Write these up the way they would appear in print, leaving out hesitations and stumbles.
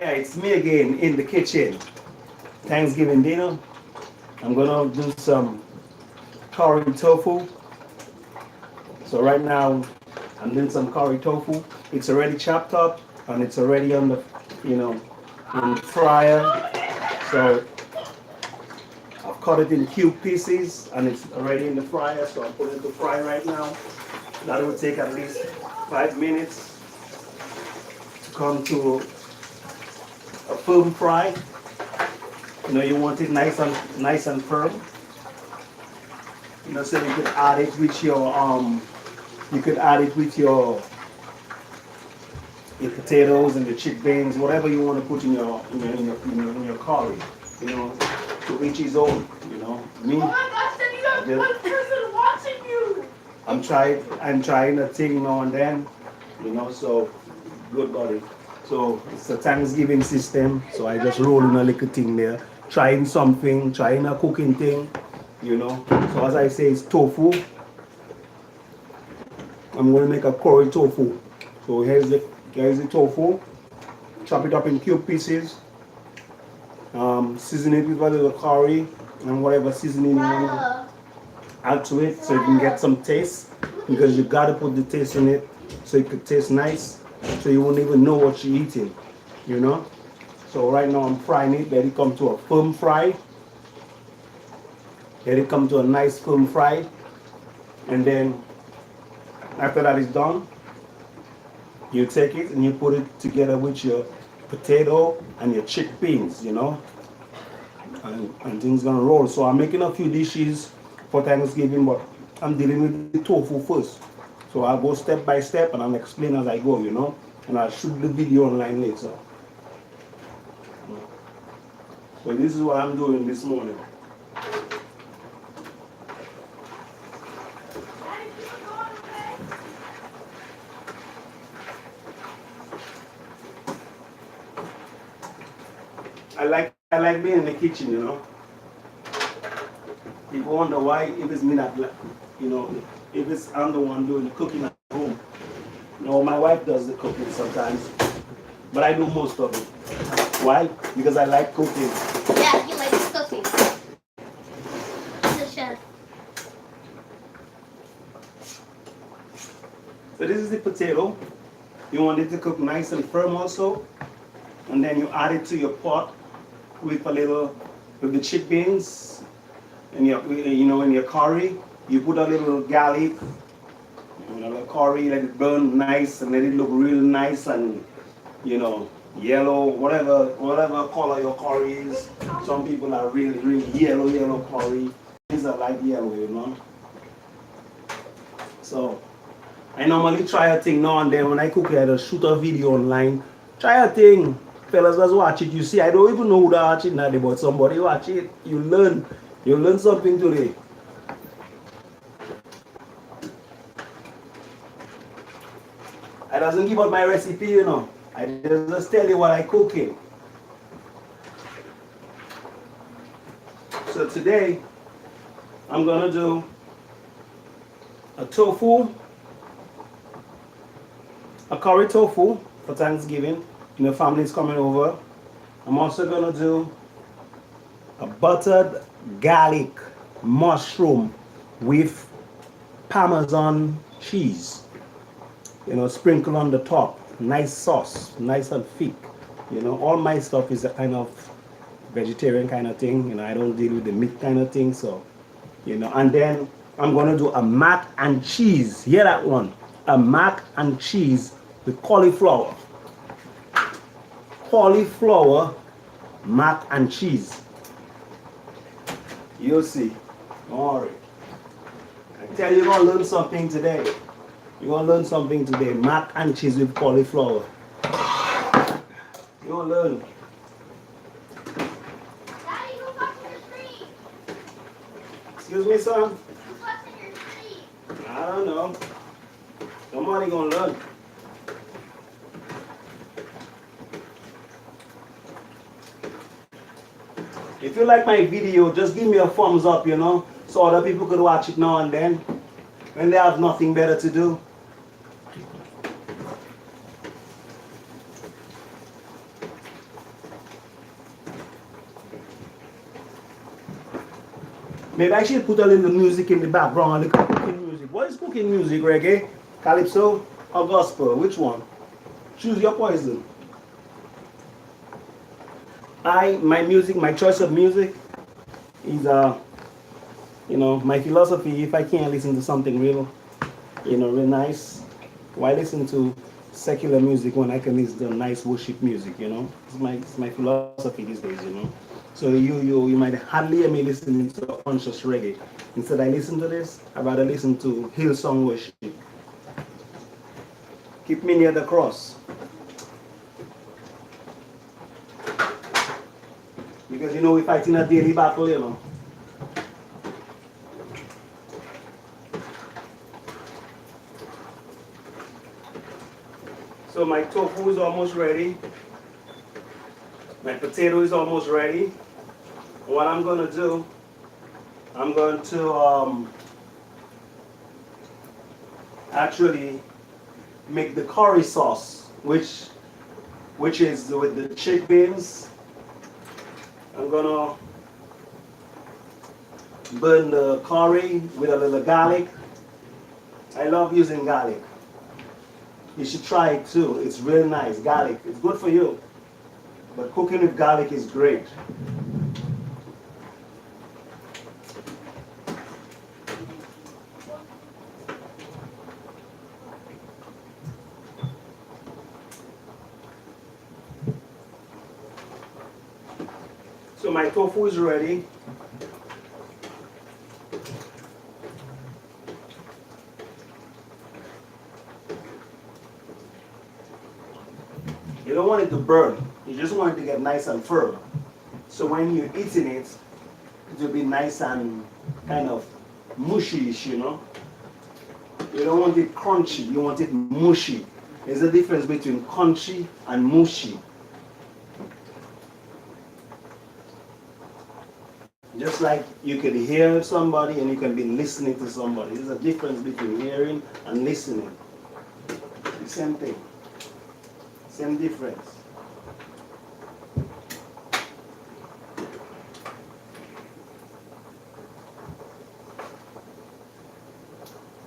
Yeah, it's me again in the kitchen. Thanksgiving dinner. I'm gonna do some curry tofu. So right now, I'm doing some curry tofu. It's already chopped up and it's already on the, you know, in the fryer. So I've cut it in cube pieces and it's already in the fryer. So I'm putting it to fry right now. That will take at least 5 minutes to come to a firm fry. You know, you want it nice and firm. You know, so you could add it with you could add it with your potatoes and your chickpeas, whatever you want to put in your curry. You know, to each his own. You know, me. Oh my gosh, then you have one person watching you. I'm trying a thing now and then. You know, so good buddy. So it's a Thanksgiving system. So I just roll in a little thing there, trying something, trying a cooking thing. You know. So as I say, it's tofu. I'm going to make a curry tofu. So here's the tofu. Chop it up in cube pieces. Season it with a little curry and whatever seasoning you want to add to it, so you can get some taste. Because you got to put the taste in it so it could taste nice. So you won't even know what you're eating. You know. So right now I'm frying it. Let it come to a firm fry. Let it come to a nice firm fry, and then after that is done, you take it and you put it together with your potato and your chickpeas, you know, and things gonna roll. So I'm making a few dishes for Thanksgiving, but I'm dealing with the tofu first. So I'll go step by step and I'll explain as I go, you know, and I'll shoot the video online later. So this is what I'm doing this morning. I like being in the kitchen, you know. People wonder why if it's me that, you know, if it's I'm the one doing the cooking at home. No, my wife does the cooking sometimes, but I do most of it. Why? Because I like cooking. Yeah, he likes cooking. He's a chef. So this is the potato. You want it to cook nice and firm also, and then you add it to your pot with with the chickpeas and in your curry. You put a little garlic, a little curry, let it burn nice and let it look real nice and yellow, whatever color your curry is. Some people are really yellow curry. These are light yellow, you know. So I normally try a thing now and then when I cook. I just shoot a video online. Try a thing. Fellas, just watch it. You see, I don't even know who they're watching that, but somebody watch it. You learn something today. I doesn't give out my recipe, you know. I just tell you what I cooking. So today, I'm gonna do a tofu, a curry tofu for Thanksgiving. The family's coming over. I'm also gonna do a buttered garlic mushroom with Parmesan cheese. Sprinkle on the top. Nice sauce, nice and thick. All my stuff is a kind of vegetarian kind of thing. I don't deal with the meat kind of thing. So, and then I'm gonna do a mac and cheese. Hear that one? A mac and cheese with cauliflower. Cauliflower mac and cheese. You'll see. Don't worry. I tell you, you're gonna learn something today. You're gonna learn something today. Mac and cheese with cauliflower. You're gonna learn. Daddy, who's watching your screen? Excuse me, son? Who's watching your screen? I don't know. Somebody gonna learn. If you like my video, just give me a thumbs up, so other people could watch it now and then when they have nothing better to do. Maybe I should put a little music in the background, a little cooking music. What is cooking music? Reggae, calypso, or gospel? Which one? Choose your poison. My music, my choice of music is my philosophy. If I can't listen to something real nice, why listen to secular music when I can listen to nice worship music? It's my philosophy these days. So you might hardly hear me listening to conscious reggae. Instead, I listen to this. I rather listen to Hillsong worship. Keep me near the cross, because we're fighting a daily battle. So my tofu is almost ready. My potato is almost ready. What I'm gonna do, I'm going to actually make the curry sauce, which is with the chickpeas. I'm gonna burn the curry with a little garlic. I love using garlic. You should try it too. It's really nice. Garlic, it's good for you. But cooking with garlic is great. So my tofu is ready. You don't want it to burn. You just want it to get nice and firm. So when you're eating it, it will be nice and kind of mushy-ish. You don't want it crunchy, you want it mushy. There's a difference between crunchy and mushy. Just like you can hear somebody and you can be listening to somebody. There's a difference between hearing and listening. The same thing. Same difference.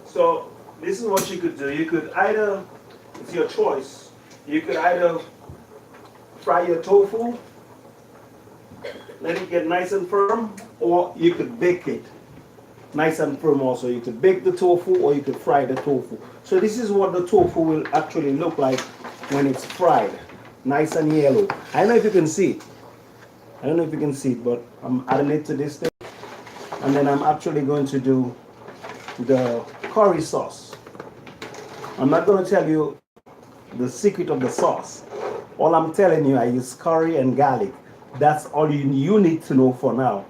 So this is what you could do. You could either, it's your choice, you could either fry your tofu, let it get nice and firm, or you could bake it nice and firm also. You could bake the tofu or you could fry the tofu. So this is what the tofu will actually look like when it's fried. Nice and yellow. I don't know if you can see it. I don't know if you can see it, but I'm adding it to this thing. And then I'm actually going to do the curry sauce. I'm not going to tell you the secret of the sauce. All I'm telling you, I use curry and garlic. That's all you need to know for now.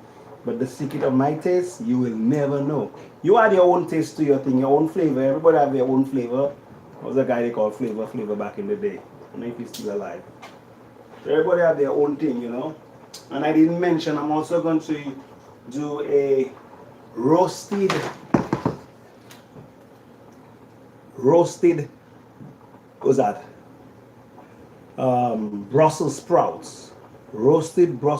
But the secret of my taste, you will never know. You add your own taste to your thing, your own flavor. Everybody have their own flavor. There was a guy they called Flavor back in the day. I don't know if he's still alive. So everybody have their own thing. And I didn't mention, I'm also going to do a roasted, what's that? Brussels sprouts. Roasted Brussels.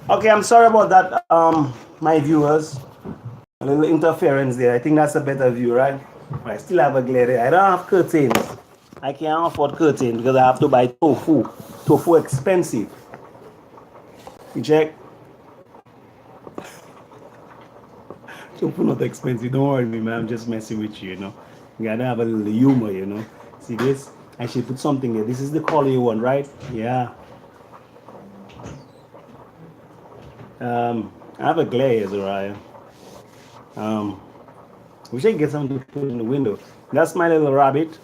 Okay, I'm sorry about that, my viewers. A little interference there. I think that's a better view, right? I still have a glare there. I don't have curtains. I can't afford curtains because I have to buy tofu. Tofu expensive. You check? Tofu not expensive. Don't worry me, man. I'm just messing with you, you know. You gotta have a little humor, you know. See this? I should put something there. This is the color you want, right? Yeah. I have a glare here, Zariah. Um, we should get something to put in the window. That's my little rabbit.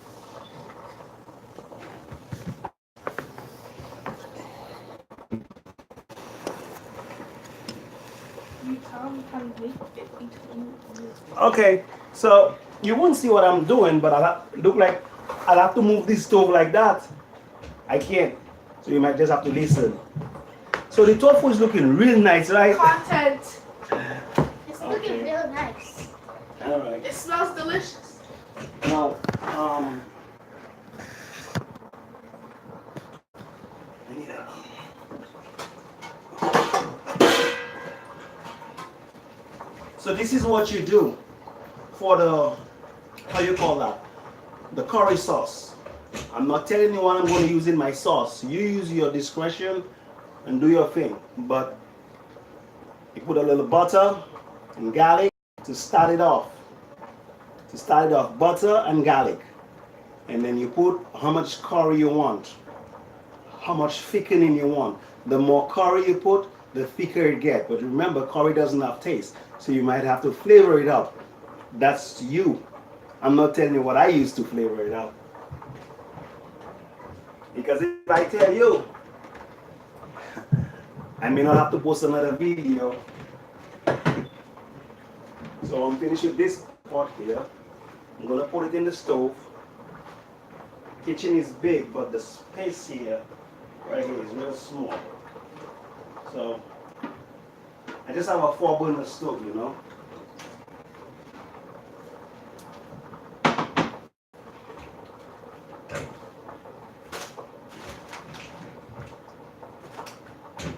Okay, so you won't see what I'm doing, but look like I'll have to move this stove like that. I can't, so you might just have to listen. So the tofu is looking real nice, right? Content. It's looking real nice. All right. It smells delicious. Now, so this is what you do for the, how you call that? The curry sauce. I'm not telling you what I'm going to use in my sauce. You use your discretion and do your thing. But you put a little butter and garlic to start it off. To start it off, butter and garlic. And then you put how much curry you want, how much thickening you want. The more curry you put, the thicker it gets. But remember, curry doesn't have taste, so you might have to flavor it up. That's you. I'm not telling you what I use to flavor it up. Because if I tell you, I may not have to post another video. So I'm finished with this pot here. I'm gonna put it in the stove. Kitchen is big, but the space here, right here, is real small. So I just have a 4-burner stove, you know.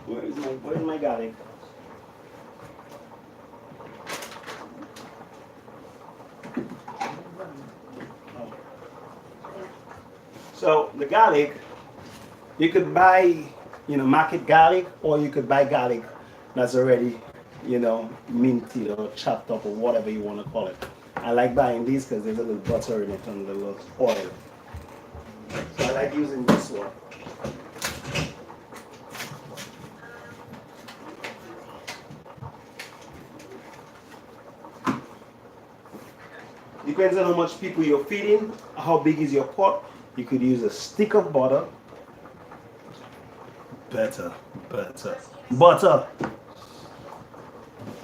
Where's my garlic? So the garlic, you could buy, market garlic, or you could buy garlic that's already, minted or chopped up or whatever you want to call it. I like buying these because there's a little butter in it and a little oil. So I like using this one. Depends on how much people you're feeding, how big is your pot. You could use a stick of butter. Butter.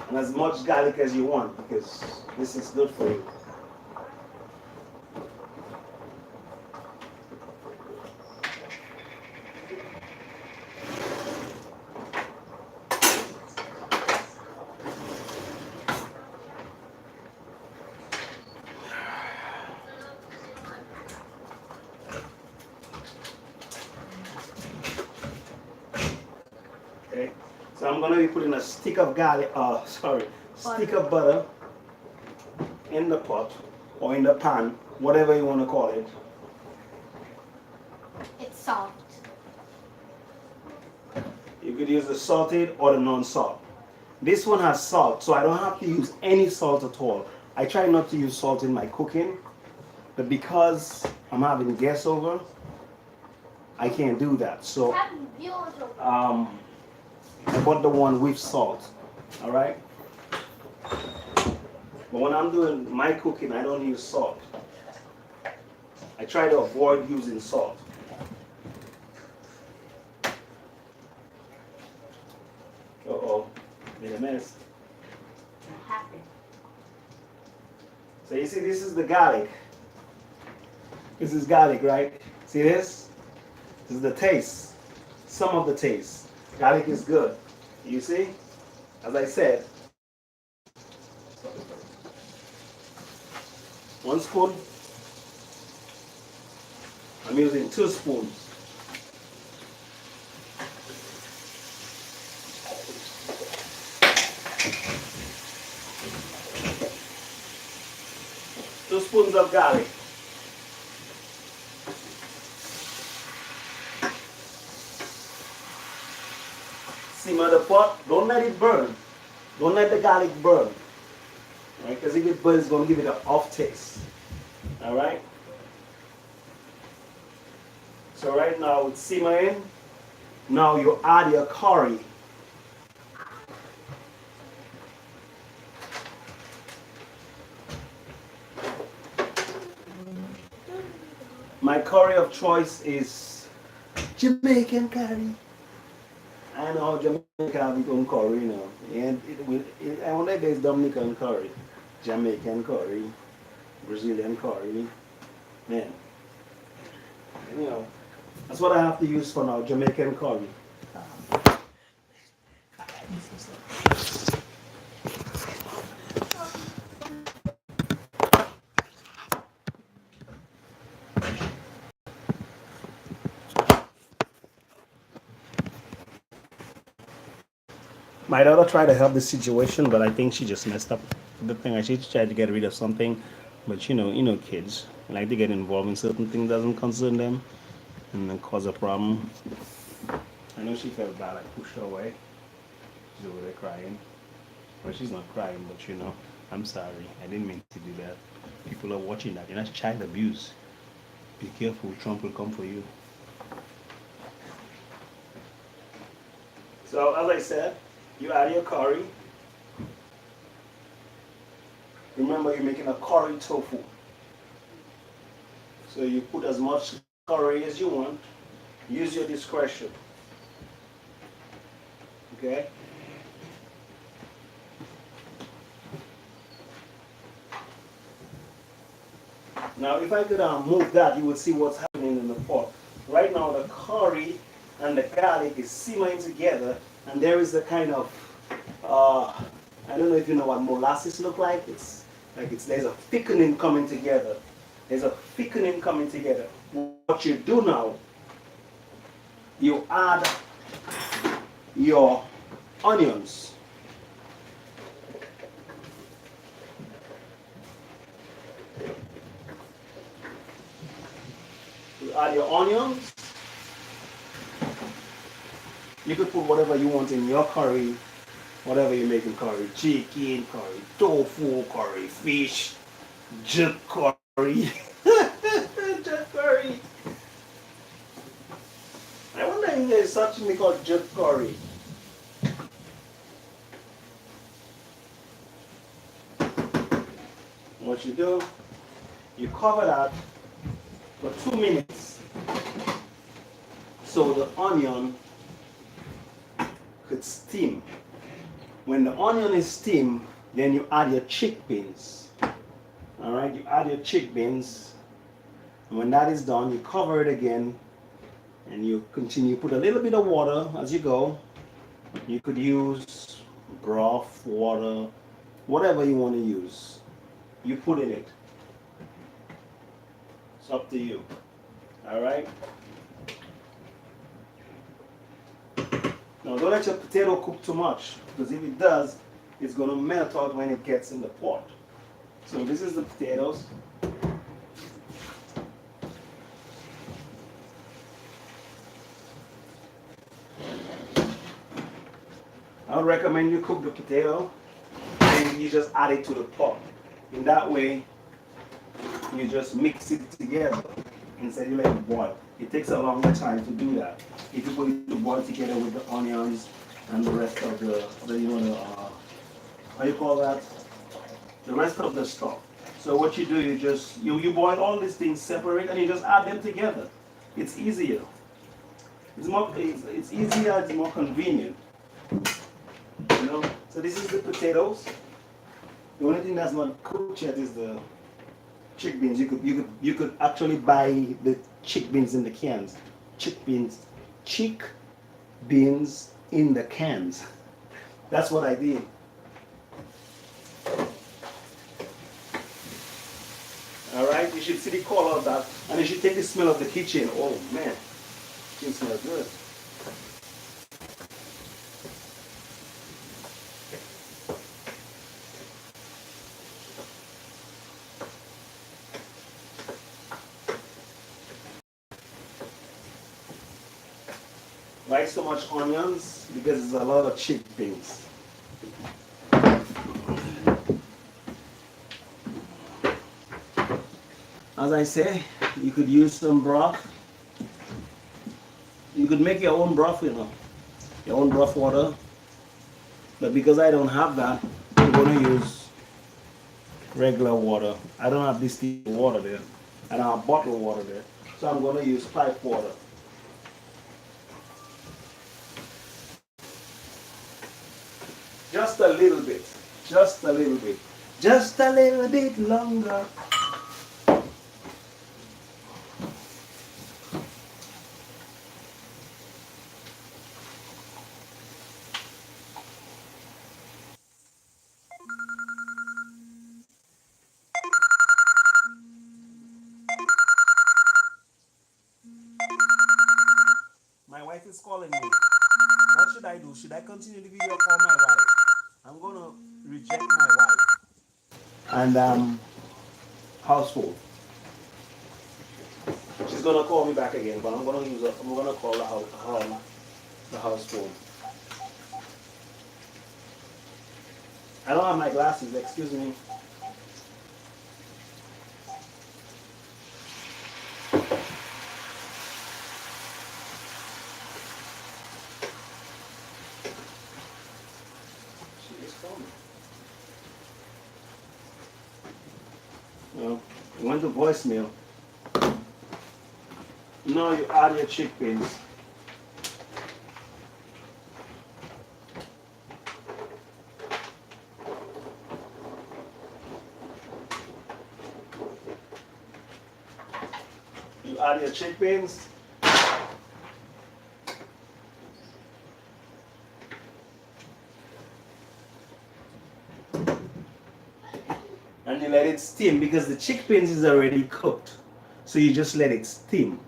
And as much garlic as you want, because this is good for you. Okay, so I'm gonna be putting a stick of stick of butter in the pot or in the pan, whatever you want to call it. It's salt. You could use the salted or the non-salt. This one has salt, so I don't have to use any salt at all. I try not to use salt in my cooking, but because I'm having guests over, I can't do that. So I bought the one with salt, all right? But when I'm doing my cooking, I don't use salt. I try to avoid using salt. Uh-oh, made a mess. What happened? So you see, this is the garlic. This is garlic, right? See this? This is the taste. Some of the taste. Garlic is good. You see? As I said, 1 spoon. I'm using 2 spoons. 2 spoons of garlic. Simmer the pot. Don't let it burn. Don't let the garlic burn. Right? Because if it burns, it's going to give it an off taste. Alright? So right now it's simmering. Now you add your curry. My curry of choice is Jamaican curry. I know Jamaica have its own curry, you know. And I wonder if there's Dominican curry, Jamaican curry, Brazilian curry. Man, you know, that's what I have to use for now, Jamaican curry. My daughter tried to help the situation, but I think she just messed up the thing. She tried to get rid of something, but kids like to get involved in certain things that doesn't concern them, and then cause a problem. I know she felt bad. I pushed her away. She's over there crying. Well, she's not crying, but I'm sorry. I didn't mean to do that. People are watching that. That's child abuse. Be careful. Trump will come for you. So as I said, you add your curry. Remember, you're making a curry tofu. So you put as much curry as you want. Use your discretion. Okay? Now, if I could move that, you would see what's happening in the pot. Right now, the curry and the garlic is simmering together, and there is a kind of, I don't know if you know what molasses look like. There's a thickening coming together. There's a thickening coming together. What you do now, you add your onions. You add your onions. You could put whatever you want in your curry, whatever you're making curry. Chicken curry, tofu curry, fish, jerk curry. Jerk curry. I wonder if there's such thing called jerk curry. What you do, you cover that for 2 minutes so the onion could steam. When the onion is steamed, then you add your chickpeas. Alright, you add your chickpeas, and when that is done, you cover it again and you continue. Put a little bit of water as you go. You could use broth, water, whatever you want to use. You put in it. It's up to you. Alright? Now don't let your potato cook too much, because if it does, it's going to melt out when it gets in the pot. So this is the potatoes. I would recommend you cook the potato and you just add it to the pot. In that way, you just mix it together instead you let it boil. It takes a longer time to do that. If you put it to boil together with the onions and the rest of the how you call that? The rest of the stuff. So what you do, you boil all these things separate and you just add them together. It's easier. It's easier, it's more convenient. So this is the potatoes. The only thing that's not cooked yet is the chickpeas. You could actually buy the chickpeas in the cans. Chickpeas in the cans. That's what I did. Alright, you should see the color of that, and you should take the smell of the kitchen. Oh man, it smells good. buy so much onions because there's a lot of chickpeas. As I say, you could use some broth. You could make your own broth, you know, your own broth water. But because I don't have that, I'm going to use regular water. I don't have distilled water there. I don't have bottled water there. So I'm going to use pipe water. Just a little bit. Just a little bit. Just a little bit longer. My wife is calling me. What should I do? Should I continue the video or call my wife? I'm going to reject my wife. And household. She's gonna call me back again, but I'm gonna call the house phone. I don't have my glasses, excuse me. She just called me. No, it went to voicemail. No, you add your chickpeas. You add your chickpeas. And you let it steam because the chickpeas is already cooked. So you just let it steam.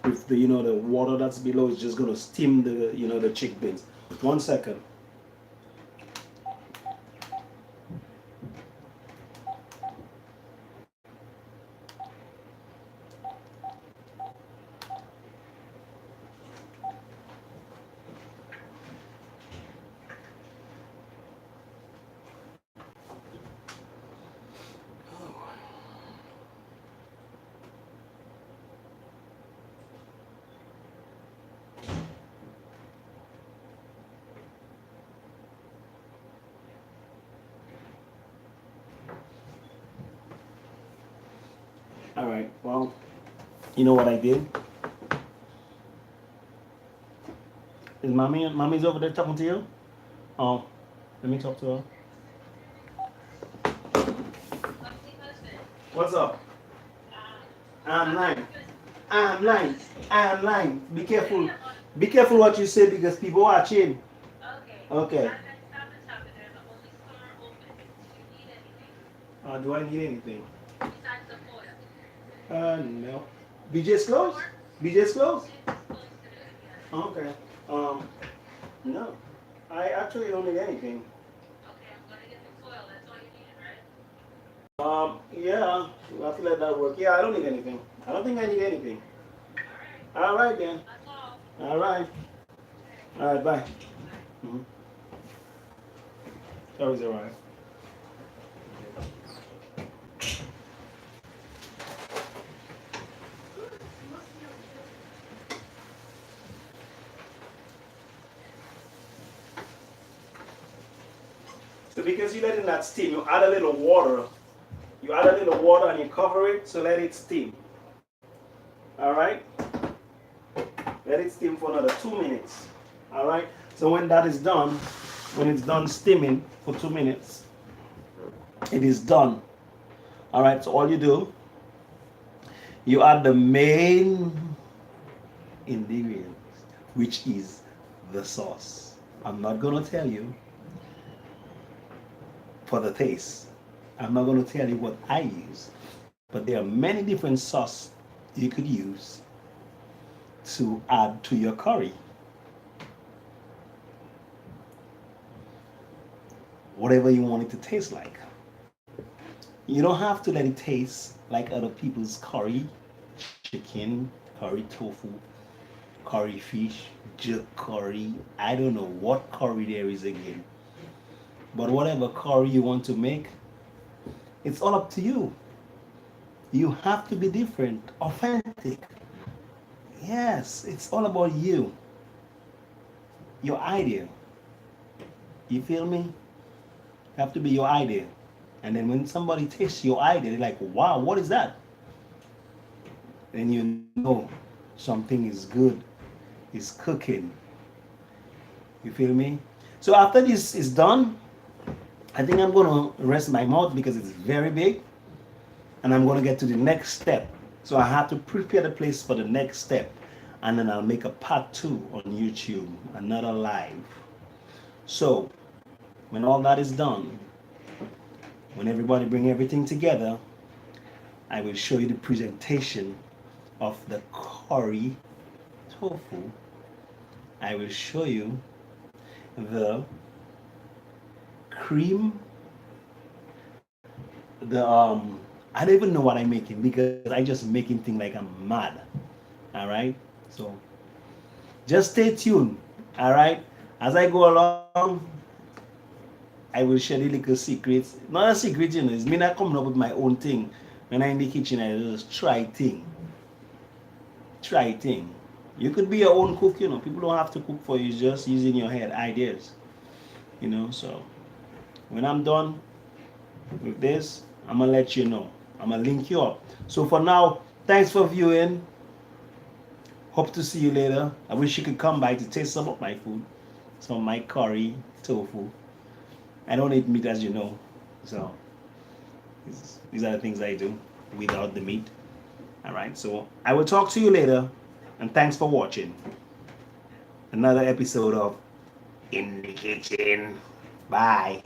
With the the water that's below is just gonna steam the the chickpeas. 1 second. All right. Well, you know what I did? Is mommy's over there talking to you? Oh, let me talk to her. What's up? I'm lying. I'm lying. I'm lying. Be careful. Be careful what you say because people watching. Okay. Do I need anything? No. BJ's closed? BJ's closed? Okay. No. I actually don't need anything. Yeah, I feel like that work. Yeah, I don't need anything. I don't think I need anything. All right, then. All right. All right, bye. Mm-hmm. That was all right. So because you let it not steam, you add a little water. You add a little water and you cover it, so let it steam. All right? Let it steam for another 2 minutes. All right? So when that is done, when it's done steaming for 2 minutes, it is done. All right? So all you do, you add the main ingredient, which is the sauce. I'm not going to tell you for the taste. I'm not going to tell you what I use, but there are many different sauce you could use to add to your curry. Whatever you want it to taste like. You don't have to let it taste like other people's curry, chicken, curry tofu, curry fish, jerk curry. I don't know what curry there is again. But whatever curry you want to make, it's all up to you. You have to be different, authentic. Yes, it's all about you, your idea. You feel me? You have to be your idea. And then when somebody tastes your idea, they're like, wow, what is that? Then you know something is good, is cooking. You feel me? So after this is done, I think I'm gonna rest my mouth because it's very big, and I'm gonna get to the next step. So I have to prepare the place for the next step, and then I'll make a part 2 on YouTube, another live. So when all that is done, when everybody bring everything together, I will show you the presentation of the curry tofu. I will show you the cream, I don't even know what I'm making because I just making things like I'm mad. All right, so just stay tuned. All right, as I go along, I will share the little secrets. Not a secret, you know, it's me not coming up with my own thing. When I'm in the kitchen, I just try thing. Try thing. You could be your own cook, you know. People don't have to cook for you, just using your head ideas. You know, so when I'm done with this, I'm gonna let you know. I'm gonna link you up. So for now, thanks for viewing. Hope to see you later. I wish you could come by to taste some of my food, some of my curry tofu. I don't eat meat, as you know, so these are the things I do without the meat. All right, so I will talk to you later, and thanks for watching another episode of In the Kitchen. Bye.